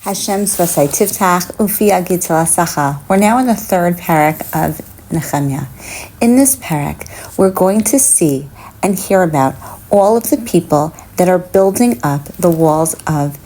Hashem's Vasai Tiftach Ufi Agitla Sacha. We're now in the third parak of Nechemiah. In this parak, we're going to see and hear about all of the people that are building up the walls of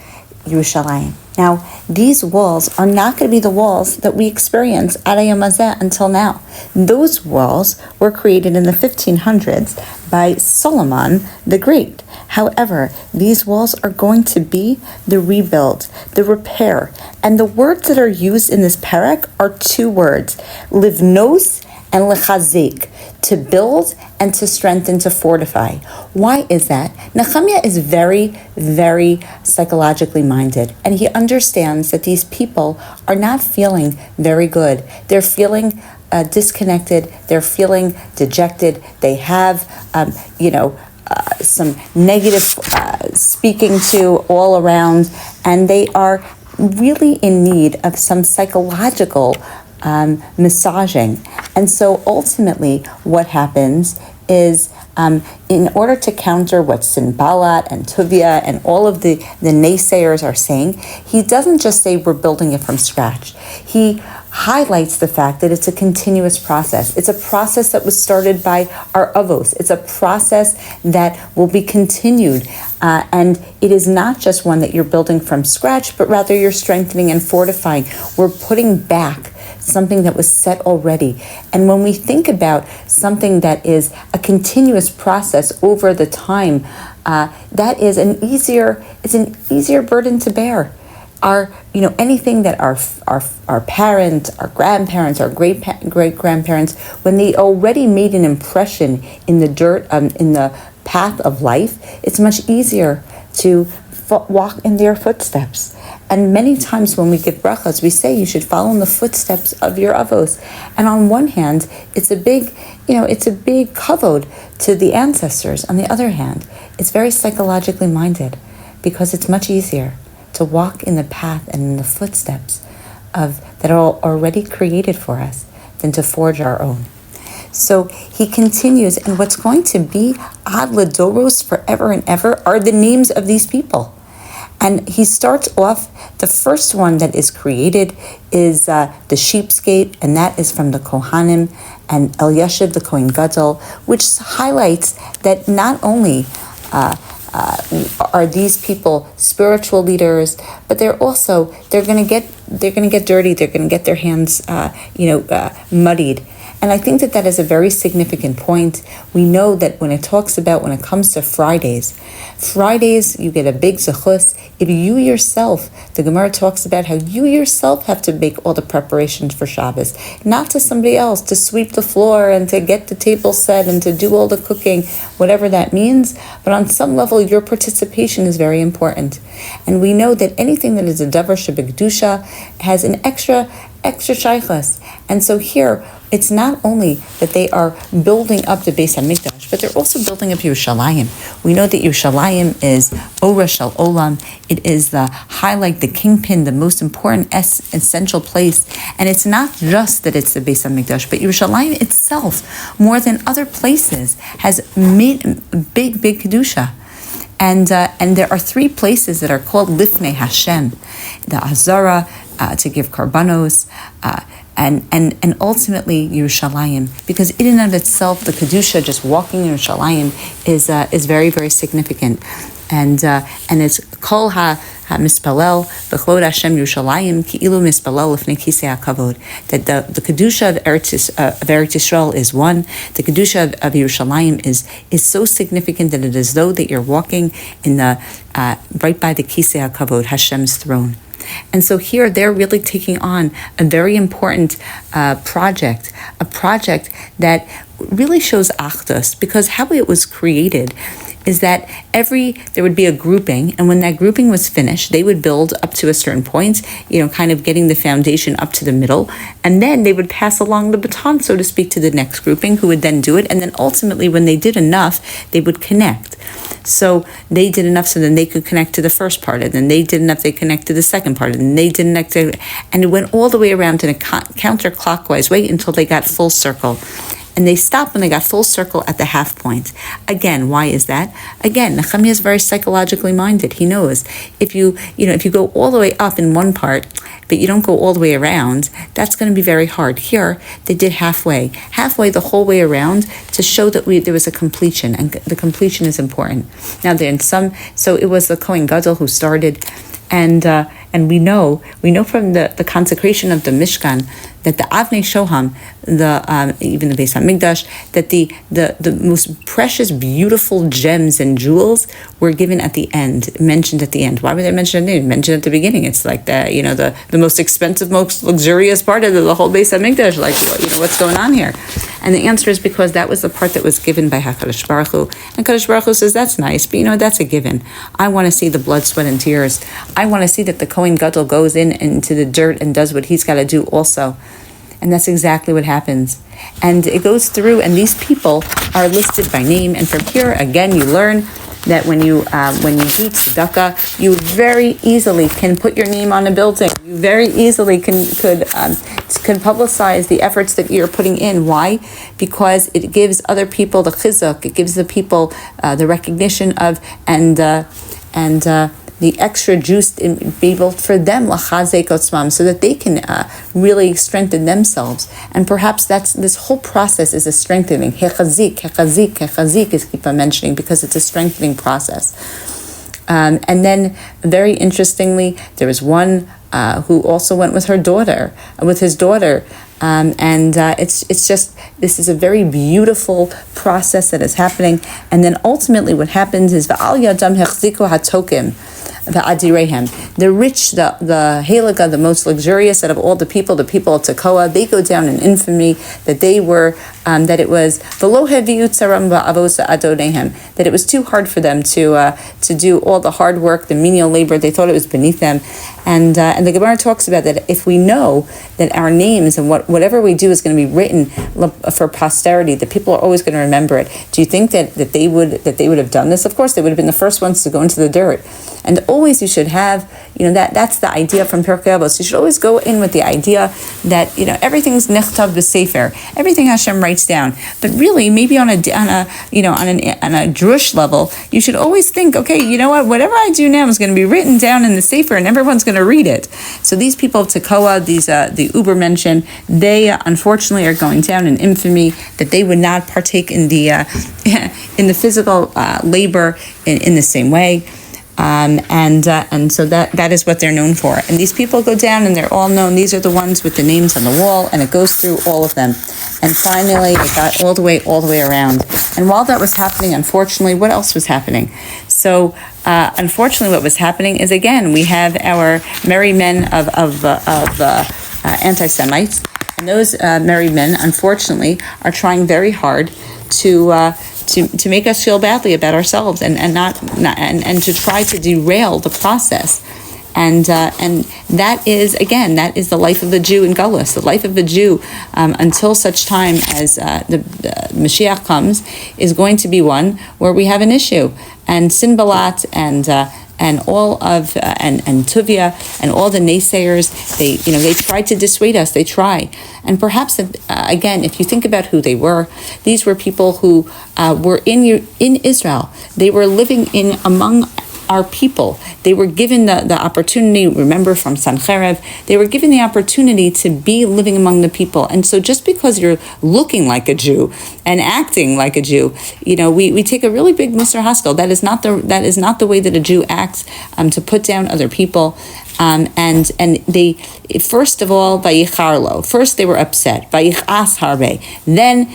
Yerushalayim. Now, these walls are not going to be the walls that we experience at Hayom Hazeh until now. Those walls were created in the 1500s by Solomon the Great. However, these walls are going to be the rebuild, the repair, and the words that are used in this parak are two words, livnos and lechazik, to build and to strengthen, to fortify. Why is that? Nechemiah is very, very psychologically minded, and he understands that these people are not feeling very good. They're feeling disconnected. They're feeling dejected. They have, some negative speaking to all around, and they are really in need of some psychological massaging. And so ultimately what happens is in order to counter what Sinbalat and Tuvia and all of the naysayers are saying, he doesn't just say we're building it from scratch. He highlights the fact that it's a continuous process. It's a process that was started by our avos. It's a process that will be continued. And it is not just one that you're building from scratch, but rather you're strengthening and fortifying. We're putting back something that was set already. And when we think about something that is a continuous process over the time, that is an easier burden to bear. Anything that our parents, our grandparents, our great grandparents, when they already made an impression in the dirt, in the path of life, it's much easier to walk in their footsteps. And many times when we give brachas, we say you should follow in the footsteps of your avos. And on one hand, it's a big kavod to the ancestors. On the other hand, it's very psychologically minded, because it's much easier to walk in the path and in the footsteps that are already created for us than to forge our own. So he continues, and what's going to be ad ladoros, forever and ever, are the names of these people. And he starts off, the first one that is created is the sheep's gate, and that is from the Kohanim and Eliashib the Kohen Gadol, which highlights that not only are these people spiritual leaders, but they're going to get dirty. They're going to get their hands muddied. And I think that is a very significant point. We know that when it comes to Fridays, you get a big zechus. If you yourself, the Gemara talks about how you yourself have to make all the preparations for Shabbos, not to somebody else, to sweep the floor and to get the table set and to do all the cooking, whatever that means. But on some level, your participation is very important. And we know that anything that is a davar shebekdusha has an extra shaychus. And so here, it's not only that they are building up the Beis HaMikdash, but they're also building up Yerushalayim. We know that Yerushalayim is Ora Shel Olam. It is the highlight, the kingpin, the most important essential place. And it's not just that it's the Beis HaMikdash, but Yerushalayim itself, more than other places, has made big Kedusha. And there are three places that are called Lifnei Hashem, the Azara, to give karbanos, and ultimately Yerushalayim, because in and of itself, the Kedusha, just walking in Yerushalayim, is very, very significant. And it's Kol ha-mispalel b'chlod Hashem Yerushalayim ki'ilu mispalel lifnei kisei hakavod. That the Kedusha of Eretz Yisrael is one. The Kedusha of Yerushalayim is so significant that it is as though that you're walking in the right by the kisei hakavod, Hashem's throne. And so here they're really taking on a very important project, a project that really shows achdus, because how it was created is that there would be a grouping, and when that grouping was finished, they would build up to a certain point, kind of getting the foundation up to the middle, and then they would pass along the baton, so to speak, to the next grouping, who would then do it, and then ultimately, when they did enough, they would connect. So they did enough so then they could connect to the first part, and then they did enough, they connect to the second part, and then they did enough, and it went all the way around in a counterclockwise way until they got full circle. and they stopped when they got full circle at the half point. Again, why is that? Again, Nechemiah is very psychologically minded. He knows if you go all the way up in one part, but you don't go all the way around, that's going to be very hard. Here, they did halfway the whole way around to show that there was a completion, and the completion is important. Now, so it was the Kohen Gadol who started, and we know from the consecration of the Mishkan that the Avnei Shoham, even the Beis Hamikdash, that the most precious, beautiful gems and jewels were given at the end, mentioned at the end. Why were they mentioned at the end? Mentioned at the beginning. It's like the most expensive, most luxurious part of the whole Beis Hamikdash. Like, what's going on here? And the answer is because that was the part that was given by HaKadosh Baruch Hu. And HaKadosh Baruch Hu says, that's nice, but that's a given. I want to see the blood, sweat, and tears. I want to see that the Kohen Gadol goes into the dirt and does what he's got to do also. And that's exactly what happens. And it goes through, and these people are listed by name. And from here, again, you learn that when you do tzedakah, you very easily can put your name on a building. You very easily could publicize the efforts that you're putting in. Why? Because it gives other people the chizuk. It gives the people the recognition of and the extra juice be able for them lachazek otzmam, so that they can really strengthen themselves. And perhaps this whole process is a strengthening. Hechazik is keep on mentioning because it's a strengthening process. And then, very interestingly, there was one who also went with his daughter. It's just, this is a very beautiful process that is happening. And then ultimately what happens is v'al yadam hechziku hatokim the rich, the Halaga, the most luxurious out of all the people of Tekoa, they go down in infamy that they were, that it was v'lo heviu tzaram va'avosa adonehem, that it was too hard for them to do all the hard work, the menial labor. They thought it was beneath them. And the Gemara talks about that if we know that our names and whatever we do is going to be written for posterity, that people are always going to remember it. Do you think that they would have done this? Of course, they would have been the first ones to go into the dirt. And always you should have, that's the idea from Pirkei Avos. You should always go in with the idea that everything's nechtav b'sefer, everything Hashem writes down. But really, maybe on a drush level, you should always think, okay, you know what? Whatever I do now is going to be written down in the sefer, and everyone's going to read it. So these people of Tekoa, the Uber mentioned, they unfortunately are going down in infamy that they would not partake in the in the physical labor in the same way. And so that is what they're known for. And these people go down and they're all known. These are the ones with the names on the wall, and it goes through all of them. And finally, it got all the way around. And while that was happening, unfortunately, what else was happening? So, unfortunately, what was happening is, again, we have our merry men of anti-Semites. And those merry men, unfortunately, are trying very hard to make us feel badly about ourselves and to try to derail the process. And that is the life of the Jew in Galus. The life of the Jew until such time as the Mashiach comes is going to be one where we have an issue. And Sinbalat and all of and Tuvia and all the naysayers, they try to dissuade us. They try, and perhaps again, if you think about who they were, these were people who were in Israel. They were living among our people. They were given the opportunity, remember from Sancherev, they were given the opportunity to be living among the people. And so just because you're looking like a Jew and acting like a Jew, we take a really big Musar Haskell. That is not the way that a Jew acts, to put down other people. And they, first of all, vayicharlo. First they were upset. Vayichas harbe. Then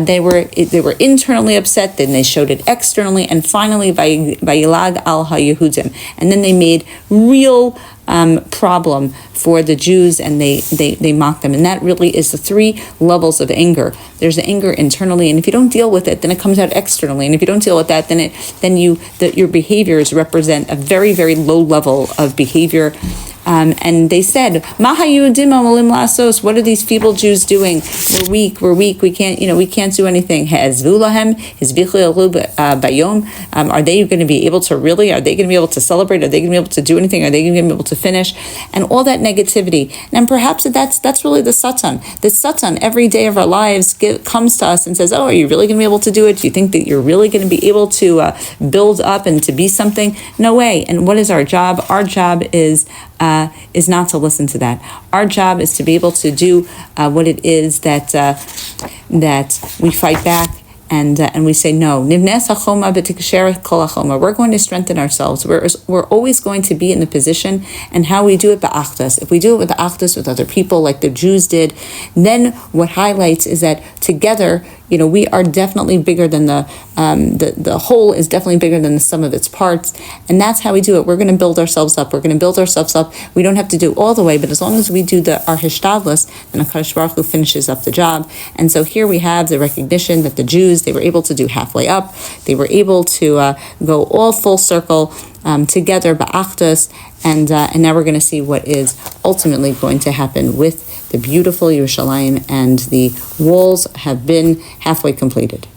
they were internally upset. Then they showed it externally, and finally vayilag al haYehudim. And then they made real problem for the Jews, and they mocked them. And that really is the three levels of anger. There's the anger internally, and if you don't deal with it, then it comes out externally. And if you don't deal with that, then your behaviors represent a very, very low level of behavior. and they said, "Maha Yehudim amolim lasos." What are these feeble Jews doing? We're weak. We can't do anything. Hezvu lahem hizbichu elu bayom. Are they going to be able to really? Are they going to be able to celebrate? Are they going to be able to do anything? Are they going to be able to finish? And all that negativity. And perhaps that's really the Satan. The Satan every day of our lives comes to us and says, "Oh, are you really going to be able to do it? Do you think that you're really going to be able to build up and to be something?" No way. And what is our job? Our job is not to listen to that. Our job is to be able to do what it is that we fight back. And we say no. We're going to strengthen ourselves. We're always going to be in the position, and how we do it ba'achdus. If we do it with the achdus with other people, like the Jews did, then what highlights is that together, we are definitely bigger than the whole is definitely bigger than the sum of its parts, and that's how we do it. We're going to build ourselves up. We don't have to do all the way, but as long as we do our hishtadlus, then HaKadosh Baruch Hu finishes up the job. And so here we have the recognition that the Jews, they were able to do halfway up. They were able to go all full circle together ba'achdus, and now we're going to see what is ultimately going to happen with the beautiful Yerushalayim, and the walls have been halfway completed.